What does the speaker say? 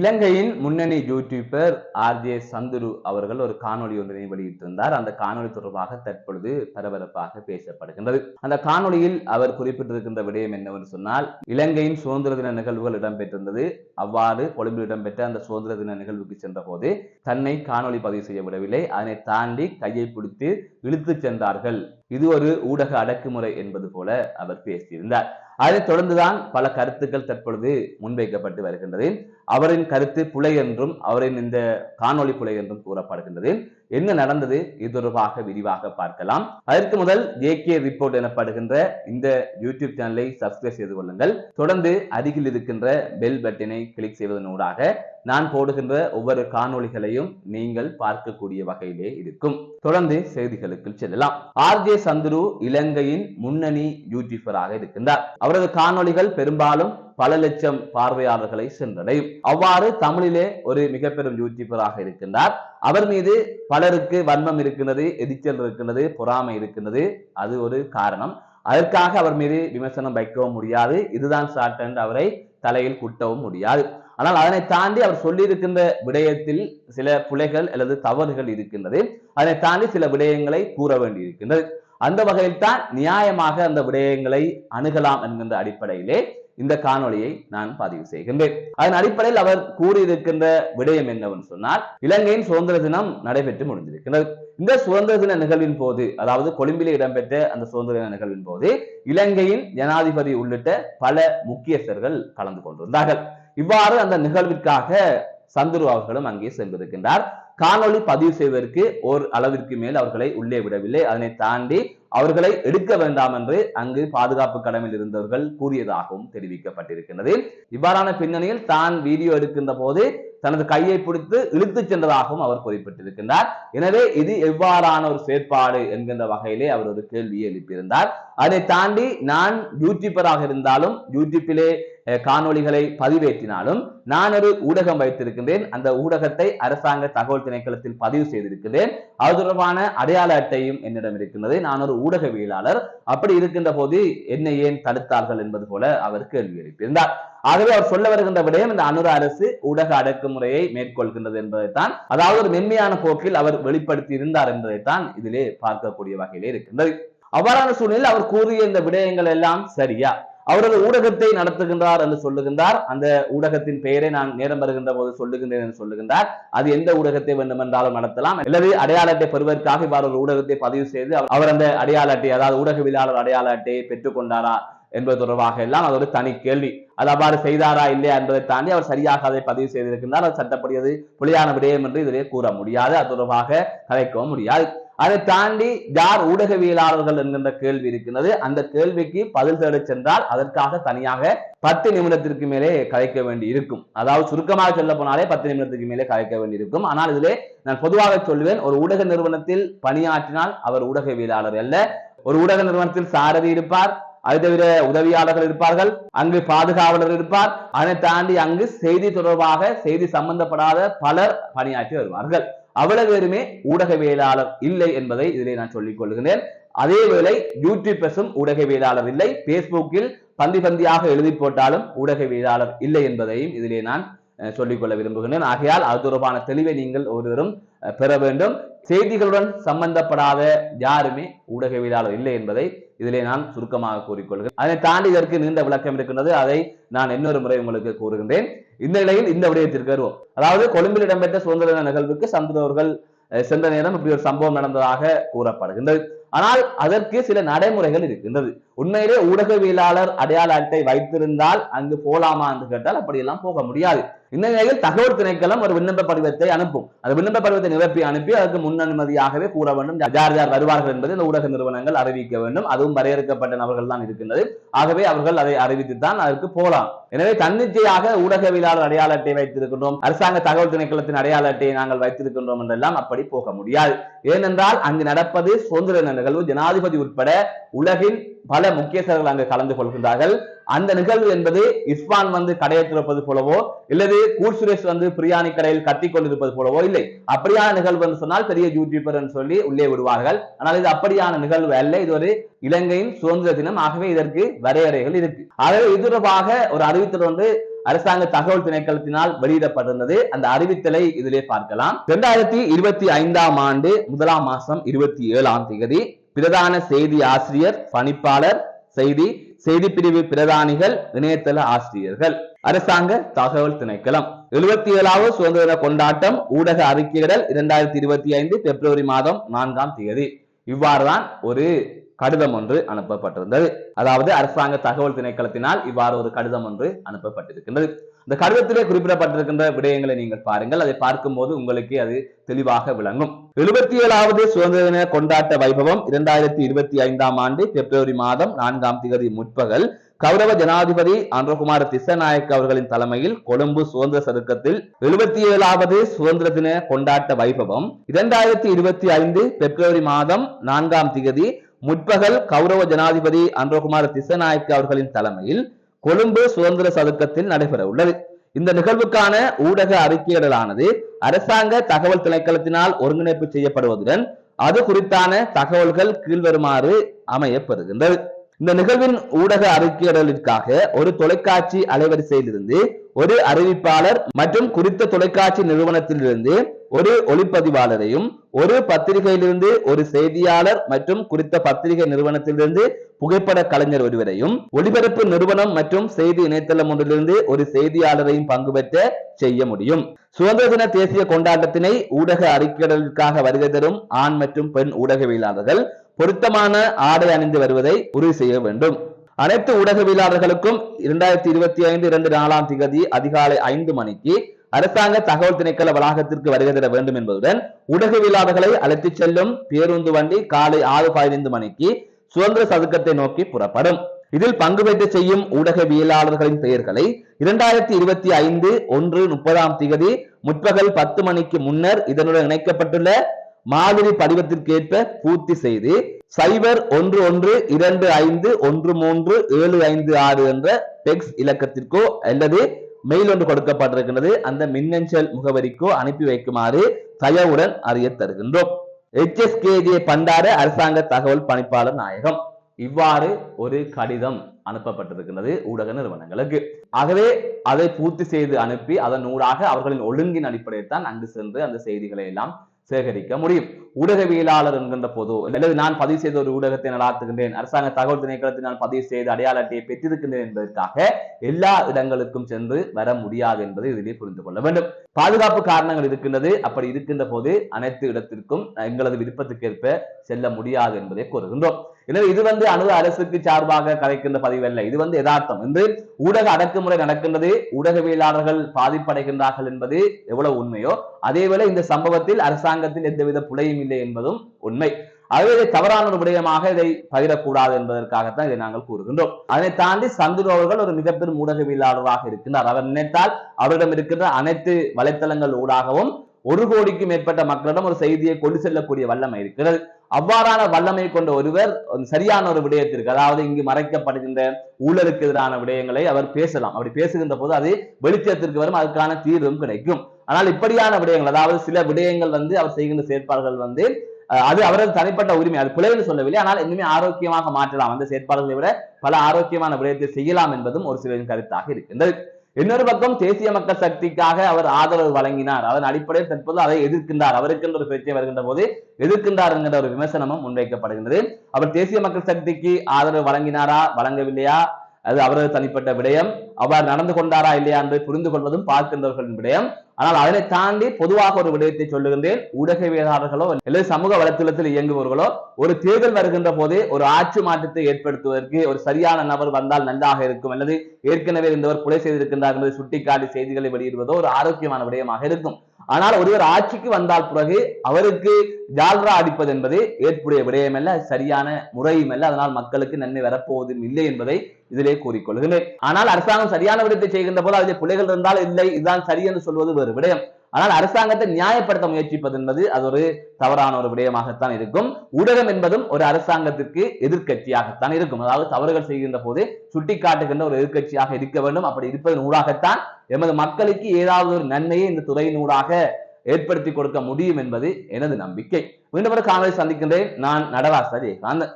இலங்கையின் முன்னணி YouTuber RJ Chandru அவர்கள் ஒரு காணொலி ஒன்றினை வெளியிட்டிருந்தார். அந்த காணொலி தொடர்பாக தற்பொழுது பரபரப்பாக பேசப்படுகின்றது. அந்த காணொலியில் அவர் குறிப்பிட்டிருக்கின்ற விடயம் என்னவென்று சொன்னால், இலங்கையின் சுதந்திர தின நிகழ்வுகள் இடம்பெற்றிருந்தது. அவ்வாறு கொழும்பில் இடம்பெற்ற அந்த சுதந்திர தின நிகழ்வுக்கு சென்ற போது தன்னை காணொலி பதிவு செய்ய விடவில்லை. அதனை தாண்டி கையை பிடித்து இழுத்துச் சென்றார்கள். இது ஒரு ஊடக அடக்குமுறை என்பது போல அவர் பேசியிருந்தார். அதைத் தொடர்ந்துதான் பல கருத்துக்கள் தற்பொழுது முன்வைக்கப்பட்டு வருகின்றது. அவரின் கருத்து புலை என்றும் அவரின் இந்த காணொலி புலை என்றும் கூறப்படுகின்றது. என்ன நடந்தது இது தொடர்பாக விரிவாக பார்க்கலாம். அதற்கு முதல் ஜேகே ரிப்போர்ட் எனப்படுகின்ற இந்த யூடியூப் சேனலை சப்ஸ்கிரைப் செய்து கொள்ளுங்கள். தொடர்ந்து அருகில் இருக்கின்ற பெல் பட்டனை கிளிக் செய்வதனூடாக நான் போடுகின்ற ஒவ்வொரு காணொளிகளையும் நீங்கள் பார்க்கக்கூடிய வகையிலே இருக்கும். தொடர்ந்து செய்திகளுக்கு செல்லலாம். ஆர்ஜே சந்துரு இலங்கையின் முன்னணி யூடியூபராக இருக்கின்றார். அவரது காணொளிகள் பெரும்பாலும் பல லட்சம் பார்வையாளர்களை சென்றடையும். அவ்வாறு தமிழிலே ஒரு மிக பெரும் யூடியூபராக இருக்கின்றார். அவர் மீது பலருக்கு வன்மம் இருக்கின்றது, எரிச்சல் இருக்கின்றது, பொறாமை இருக்கின்றது. அது ஒரு காரணம். அதற்காக அவர் மீது விமர்சனம் வைக்கவும் முடியாது. இதுதான் சாட் என்று அவரை தலையில் குட்டவும் முடியாது. ஆனால் அதனை தாண்டி அவர் சொல்லியிருக்கின்ற விடயத்தில் சில பிழைகள் அல்லது தவறுகள் இருக்கின்றது. அதனை தாண்டி சில விடயங்களை கூற வேண்டி இருக்கின்றது. அந்த வகையில் தான் நியாயமாக அந்த விடயங்களை அணுகலாம் என்கின்ற அடிப்படையிலே இந்த காணொலியை நான் பதிவு செய்கின்றேன். அதன் அடிப்படையில் அவர் கூறியிருக்கின்ற விடயம் என்னவென்று சொன்னால், இலங்கையின் சுதந்திர தினம் நடைபெற்று முடிந்திருக்கிறது. இந்த சுதந்திர தின நிகழ்வின் போது, அதாவது கொழும்பிலே இடம்பெற்ற அந்த சுதந்திர தின நிகழ்வின் போது இலங்கையின் ஜனாதிபதி உள்ளிட்ட பல முக்கியஸ்தர்கள் கலந்து கொண்டிருந்தார்கள். இவ்வாறு அந்த நிகழ்விற்காக சந்துரு அவர்களும் அங்கே சென்றிருக்கின்றார். காணொலி பதிவு செய்வதற்கு ஒரு அளவிற்கு மேல் அவர்களை உள்ளே விடவில்லை. அதனை தாண்டி அவர்களை எடுக்க வேண்டாம் என்று அங்கு பாதுகாப்பு கடமையில் இருந்தவர்கள் கூறியதாகவும் தெரிவிக்கப்பட்டிருக்கின்றது. இவ்வாறான பின்னணியில் தான் வீடியோ எடுக்கின்ற போது தனது கையை பிடித்து இழுத்துச் சென்றதாகவும் அவர் குறிப்பிட்டிருக்கின்றார். எனவே இது எவ்வாறான ஒரு செயற்பாடு என்கின்ற வகையிலே அவர் ஒரு கேள்வியை எழுப்பியிருந்தார். அதை தாண்டி நான் யூடியூபராக இருந்தாலும், யூடியூப்பிலே காணொளிகளை பதிவேற்றினாலும் நான் ஒரு ஊடகம் வைத்திருக்கின்றேன். அந்த ஊடகத்தை அரசாங்க தகவல் திணைக்களத்தில் பதிவு செய்திருக்கிறேன். அது தொடர்பான அடையாள அட்டையும் என்னிடம் இருக்கின்றது. நான் ஒரு ஊடகவியலாளர். அப்படி இருக்கின்ற போது என்னை ஏன் தடுத்தார்கள் என்பது போல அவர் கேள்வி எழுப்பியிருந்தார். ஆகவே அவர் சொல்ல வருகின்ற விடயம், இந்த அனுர அரசு ஊடக அடக்குமுறையை மேற்கொள்கின்றது என்பதைத்தான், அதாவது ஒரு மென்மையான போக்கில் அவர் வெளிப்படுத்தி இருந்தார் என்பதைத்தான் இதிலே பார்க்கக்கூடிய வகையிலே இருக்கின்றது. அவ்வாறான சூழ்நிலையில் அவர் கூறிய இந்த விடயங்கள் எல்லாம் சரியா? அவரது ஊடகத்தை நடத்துகின்றார் என்று சொல்லுகின்றார். அந்த ஊடகத்தின் பெயரை நான் நேரம் வருகின்ற போது சொல்லுகின்றேன் என்று சொல்லுகின்றார். அது எந்த ஊடகத்தை வேண்டுமென்றாலும் நடத்தலாம், அல்லது அடையாள அட்டை பெறுவதற்காக இவ்வாறு ஒரு ஊடகத்தை பதிவு செய்து அவர் அந்த அடையாள அட்டை, அதாவது ஊடகவியலாளர் அடையாள அட்டையை பெற்றுக் கொண்டாரா என்பது தொடர்பாக எல்லாம் அது ஒரு தனி கேள்வி. அது அவ்வாறு செய்தாரா இல்லையா என்பதை தாண்டி அவர் சரியாக அதை பதிவு செய்திருக்கின்றார். அது சட்டப்படி அது புலியான விடயம் என்று இதிலே கூற முடியாது. அது தொடர்பாக கலைக்கவும் முடியாது. அதை தாண்டி யார் ஊடகவியலாளர்கள் என்கின்ற கேள்வி இருக்கின்றது. அந்த கேள்விக்கு பதில் தேட சென்றால் அதற்காக தனியாக 10 நிமிடத்திற்கு மேலே கலைக்க வேண்டி இருக்கும். அதாவது சுருக்கமாக சொல்ல போனாலே 10 நிமிடத்துக்கு மேலே கலைக்க வேண்டி இருக்கும். ஆனால் இதிலே நான் பொதுவாக சொல்லுவேன், ஒரு ஊடக நிறுவனத்தில் பணியாற்றினால் அவர் ஊடகவியலாளர் அல்ல. ஒரு ஊடக நிறுவனத்தில் சாரதி இருப்பார், அதை தவிர உதவியாளர்கள் இருப்பார்கள், அங்கு பாதுகாவலர் இருப்பார். அதை தாண்டி அங்கு செய்தி தொடர்பாக செய்தி சம்பந்தப்படாத பலர் பணியாற்றி வருவார்கள். அவ்வளவு பேருமே ஊடகவியலாளர் இல்லை என்பதை இதிலே நான் சொல்லிக் கொள்கிறேன். அதேவேளை யூடியூபர்ஸும் ஊடகவியலாளர் இல்லை. பேஸ்புக்கில் பந்தி பந்தியாக எழுதி போட்டாலும் ஊடகவியலாளர் இல்லை என்பதையும் இதிலே நான் சொல்லிக்கொள்ள விரும்புகிறேன். ஆகையால் அது தொடர்பான தெளிவை நீங்கள் ஒருவரும் பெற வேண்டும். செய்திகளுடன் சம்பந்தப்படாத யாருமே ஊடகவியலாளர் இல்லை என்பதை இதிலே நான் சுருக்கமாக கூறிக்கொள்கிறேன். அதை தாண்டி இதற்கு நீண்ட விளக்கம் இருக்கின்றது. அதை நான் இன்னொரு முறை உங்களுக்கு கூறுகின்றேன். இந்த நிலையில் இந்த விடயத்திற்கு வருவோம். அதாவது கொழும்பில் இடம்பெற்ற சுதந்திர தின நிகழ்வுக்கு சந்துரு அவர்கள் சென்ற நேரம் இப்படி ஒரு சம்பவம் நடந்ததாக கூறப்படுகின்றது. ஆனால் அதற்கு சில நடைமுறைகள் இருக்கின்றது. உண்மையிலே ஊடகவியலாளர் அடையாள அட்டை வைத்திருந்தால் அங்கு போலாமா என்று கேட்டால் அப்படியெல்லாம் போக முடியாது. இந்த நிலையில் தகவல் திணைக்களம் ஒரு விண்ணப்ப படிவத்தை அனுப்பும். அந்த விண்ணப்ப படிவத்தை நிரப்பி அனுப்பி அதற்கு முன்னனுமதியாகவே கூற வேண்டும் யார் யார் வருவார்கள் என்பதை இந்த ஊடக நிறுவனங்கள் அறிவிக்க வேண்டும். அதுவும் வரையறுக்கப்பட்ட நபர்கள் தான் இருக்கின்றது. ஆகவே அவர்கள் அதை அறிவித்துத்தான் அதற்கு போலாம். எனவே தன்னிச்சையாக ஊடகவியலாளர் அடையாள அட்டை வைத்திருக்கின்றோம், அரசாங்க தகவல் திணைக்களத்தின் அடையாள அட்டையை நாங்கள் வைத்திருக்கின்றோம் என்றெல்லாம் அப்படி போக முடியாது. ஏனென்றால் அங்கு நடப்பது சுதந்திர நிகழ்வு. ஜனாதிபதி உட்பட உலகின் பல முக்கியஸ்தர்கள் அங்கு கலந்து கொள்கின்றார்கள். அந்த நிகழ்வு என்பது இஸ்வான் வந்து கடையை திறப்பது போலவோ, இல்லது கூர் சுரேஷ் வந்து பிரியாணி கடையில் கத்தி கொண்டிருப்பது போலவோ இல்லை. அப்படியான நிகழ்வு என்று சொன்னால் பெரிய யூடியூபர் என்று சொல்லி உள்ளே விடுவார்கள். ஆனால் இது அப்படியான நிகழ்வு அல்ல. இது ஒரு இலங்கையின் சுதந்திர தினம். ஆகவே இதற்கு வரையறைகள் இருக்கு. ஆகவே இது தொடர்பாக ஒரு அறிவித்தல் வந்து அரசாங்க தகவல் திணைக்களத்தினால் வெளியிடப்பட்டிருந்தது. அந்த அறிவித்தலை இதிலே பார்க்கலாம். 2025ஆம் ஆண்டு 1ஆம் மாசம் 27ஆம் தேதி பிரதான செய்தி ஆசிரியர், பணிப்பாளர், செய்தி பிரிவு பிரதானிகள், இணையதள ஆசிரியர்கள், அரசாங்க தகவல் திணைக்களம். 77வது சுதந்திர தின கொண்டாட்டம் ஊடக அறிக்கையிடல் 2025 பிப்ரவரி மாதம் 4ஆம் தேதி. இவ்வாறுதான் ஒரு கடிதம் ஒன்று அனுப்பப்பட்டிருந்தது. அதாவது அரசாங்க தகவல் திணைக்களத்தினால் இவ்வாறு ஒரு கடிதம் ஒன்று அனுப்பப்பட்டிருக்கின்றது. இந்த கடிதத்திலே குறிப்பிடப்பட்டிருக்கின்ற விடயங்களை நீங்கள் பாருங்கள். அதை பார்க்கும் போது உங்களுக்கு அது தெளிவாக விளங்கும். 77வது சுதந்திர தின கொண்டாட்ட வைபவம் 2025ஆம் ஆண்டு பிப்ரவரி மாதம் 4ஆம் தேதி முற்பகல் கௌரவ ஜனாதிபதி அன்றகுமார திஸ்ஸநாயக்க அவர்களின் தலைமையில் கொழும்பு சுதந்திர சதுக்கத்தில் 77வது சுதந்திர தின கொண்டாட்ட வைபவம் 2025 பிப்ரவரி மாதம் 4ஆம் தேதி முற்பகல் கௌரவ ஜனாதிபதி அன்றகுமார திஸ்ஸநாயக்க அவர்களின் தலைமையில் கொழும்பு சுதந்திர சதுக்கத்தில் நடைபெற உள்ளது. இந்த நிகழ்வுக்கான ஊடக அறிக்கையிடலானது அரசாங்க தகவல் திணைக்களத்தினால் ஒருங்கிணைப்பு செய்யப்படுவதுடன் அது குறித்தான தகவல்கள் கீழ்வருமாறு அமையப்பெறுகின்றது. இந்த நிகழ்வின் ஊடக அறிக்கையிடலுக்காக ஒரு தொலைக்காட்சி அலைவரிசையிலிருந்து ஒரு அறிவிப்பாளர் மற்றும் குறித்த தொலைக்காட்சி நிறுவனத்திலிருந்து ஒரு ஒளிப்பதிவாளரையும், ஒரு பத்திரிகையிலிருந்து ஒரு செய்தியாளர் மற்றும் குறித்த பத்திரிகை நிறுவனத்திலிருந்து புகைப்பட கலைஞர் ஒருவரையும், ஒளிபரப்பு நிறுவனம் மற்றும் செய்தி இணையதளம் ஒன்றிலிருந்து ஒரு செய்தியாளரையும் பங்கு பெற்ற செய்ய முடியும். சுதந்திர தின தேசிய கொண்டாட்டத்தினை ஊடக அறிக்கையிடலுக்காக வருகை தரும் ஆண் மற்றும் பெண் ஊடகவியலாளர்கள் பொருத்தமான ஆடை அணிந்து வருவதை உறுதி செய்ய வேண்டும். அனைத்து ஊடகவியலாளர்களுக்கும் 2025 4ஆம் தேதி அதிகாலை 5 மணிக்கு அரசாங்க தகவல் திணைக்கள வளாகத்திற்கு வருகை தர வேண்டும் என்பதுடன் ஊடகவியலாளர்களை அழைத்துச் செல்லும் பேருந்து வண்டி காலை 6:15 மணிக்கு சுதந்திர சதுக்கத்தை நோக்கி புறப்படும். இதில் பங்கு பெற்று செய்யும் ஊடகவியலாளர்களின் பெயர்களை 2025 1/30ஆம் தேதி முற்பகல் 10 மணிக்கு முன்னர் இதனுடன் இணைக்கப்பட்டுள்ள மாதிரி படிவத்திற்கேற்ப பூர்த்தி செய்து 0112513756 என்ற டெக்ஸ்ட் இலக்கத்திற்கோ அல்லது மெயில் ஒன்று கொடுக்கப்பட்டிருக்கிறது, அந்த மின்னஞ்சல் முகவரிக்கோ அனுப்பி வைக்குமாறு தயவுடன் அறிய தருகின்றோம். HSKJ பண்டார அரசாங்க தகவல் பணிப்பாளர் நாயகம். இவ்வாறு ஒரு கடிதம் அனுப்பப்பட்டிருக்கிறது ஊடக நிறுவனங்களுக்கு. ஆகவே அதை பூர்த்தி செய்து அனுப்பி அதன் ஊடாக அவர்களின் ஒழுங்கின் அடிப்படையில் தான் அங்கு சென்று அந்த செய்திகளை எல்லாம் சேகரிக்க முடியும். ஊடகவியலாளர் என்கின்ற போதோ அல்லது நான் பதிவு செய்த ஒரு ஊடகத்தை நடாத்துகின்றேன், அரசாங்க தகவல் திணைக்களத்தை நான் பதிவு செய்து அடையாள அட்டையை பெற்றிருக்கின்றேன் என்பதற்காக எல்லா இடங்களுக்கும் சென்று வர முடியாது என்பதை இதிலே புரிந்து கொள்ள வேண்டும். பாதுகாப்பு காரணங்கள் இருக்கின்றது. அப்படி இருக்கின்ற போது அனைத்து இடத்திற்கும் எங்களது விருப்பத்துக்கேற்ப செல்ல முடியாது என்பதை கூறுகின்றோம். எனவே இது அணு அரசுக்கு சார்பாக கலைக்கின்ற பதிவு அல்ல, இது யதார்த்தம். என்று ஊடக அடக்குமுறை நடக்கின்றது, ஊடகவியலாளர்கள் பாதிப்படைகின்றார்கள் என்பது எவ்வளவு உண்மையோ அதேவேளை இந்த சம்பவத்தில் அரசாங்கத்தில் எந்தவித புலையும் இல்லை என்பதும் உண்மை. ஆகவே இதை தவறான ஒரு விடயமாக இதை பகிரக்கூடாது என்பதற்காகத்தான் இதை நாங்கள் கூறுகின்றோம். அதனை தாண்டி சந்துரு அவர்கள் ஒரு மிகப்பெரும் ஊடகவியலாளராக இருக்கின்றார். அவர் நினைத்தால் அவரிடம் இருக்கின்ற அனைத்து வலைத்தளங்கள் ஊடாகவும் 1 கோடிக்கும் மேற்பட்ட மக்களிடம் ஒரு செய்தியை கொண்டு செல்லக்கூடிய வல்லமை இருக்கிறது. அவ்வாறான வல்லமை கொண்ட ஒருவர் சரியான ஒரு விடயத்திற்கு, அதாவது இங்கு மறைக்கப்படுகின்ற ஊழலுக்கு எதிரான விடயங்களை அவர் பேசலாம். அப்படி பேசுகின்ற போது அது வெளிச்சத்திற்கு வரும், அதுக்கான தீர்வும் கிடைக்கும். ஆனால் இப்படியான விடயங்கள், அதாவது சில விடயங்கள் அவர் செய்கின்ற செயற்பாடுகள் அது அவரது தனிப்பட்ட உரிமை, அது பிழைன்னு சொல்லவில்லை. ஆனால் இன்னுமே ஆரோக்கியமாக மாற்றலாம், அந்த செயற்பாடுகளை விட பல ஆரோக்கியமான விடயத்தை செய்யலாம் என்பதும் ஒரு சிலரின் கருத்தாக இருக்கின்றது. இன்னொரு பக்கம் தேசிய மக்கள் சக்திக்காக அவர் ஆதரவு வழங்கினார், அதன் அடிப்படையில் தற்போது அதை எதிர்க்கின்றார். அவருக்கு ஒரு பிரச்சனை வருகின்ற போது எதிர்க்கின்றார் என்கிற ஒரு விமர்சனமும் முன்வைக்கப்படுகின்றது. அவர் தேசிய மக்கள் சக்திக்கு ஆதரவு வழங்கினாரா வழங்கவில்லையா அது அவரது தனிப்பட்ட விடயம். அவர் நடந்து கொண்டாரா இல்லையா என்று புரிந்து கொள்வதும் பார்க்கின்றவர்களின் விடயம். ஆனால் அதனை தாண்டி பொதுவாக ஒரு விடயத்தை சொல்லுகின்றேன். ஊடகவியலாளர்களோ அல்லது சமூக வலைத்தளத்தில் இயங்குபவர்களோ ஒரு தேர்தல் வருகின்ற போதே ஒரு ஆட்சி மாற்றத்தை ஏற்படுத்துவதற்கு ஒரு சரியான நபர் வந்தால் நன்றாக இருக்கும், அல்லது ஏற்கனவே இருந்தவர் கொலை செய்திருக்கின்றார் என்பதை சுட்டிக்காட்டி செய்திகளை வெளியிடுவதோ ஒரு ஆரோக்கியமான விடயமாக இருக்கும். ஆனால் ஒருவர் ஆட்சிக்கு வந்தால் பிறகு அவருக்கு ஜால்ரா அடிப்பது என்பது ஏற்புடைய விடயம் அல்ல, சரியான முறையும் அல்ல. அதனால் மக்களுக்கு நன்மை வரப்போவதும் இல்லை என்பதை இதிலே கூறிக்கொள்கிறேன். ஆனால் அரசாங்கம் சரியான விடயத்தை செய்கின்ற போது அதில் பிள்ளைகள் இருந்தால் இல்லை இதுதான் சரி என்று சொல்வது வேறு விடயம். ஆனால் அரசாங்கத்தை நியாயப்படுத்த முயற்சிப்பது என்பது அது ஒரு தவறான ஒரு விடயமாகத்தான் இருக்கும். ஊடகம் என்பதும் ஒரு அரசாங்கத்திற்கு எதிர்கட்சியாகத்தான் இருக்கும். அதாவது தவறுகள் செய்கின்ற போது சுட்டிக்காட்டுகின்ற ஒரு எதிர்கட்சியாக இருக்க வேண்டும். அப்படி இருப்பதன் ஊடாகத்தான் எமது மக்களுக்கு ஏதாவது ஒரு நன்மையை இந்த துறையின் ஊடாக ஏற்படுத்தி கொடுக்க முடியும் என்பது எனது நம்பிக்கை. மீண்டும் ஒரு காணொலி சந்திக்கின்றேன். நான் நடராச ஜெயகாந்தன்.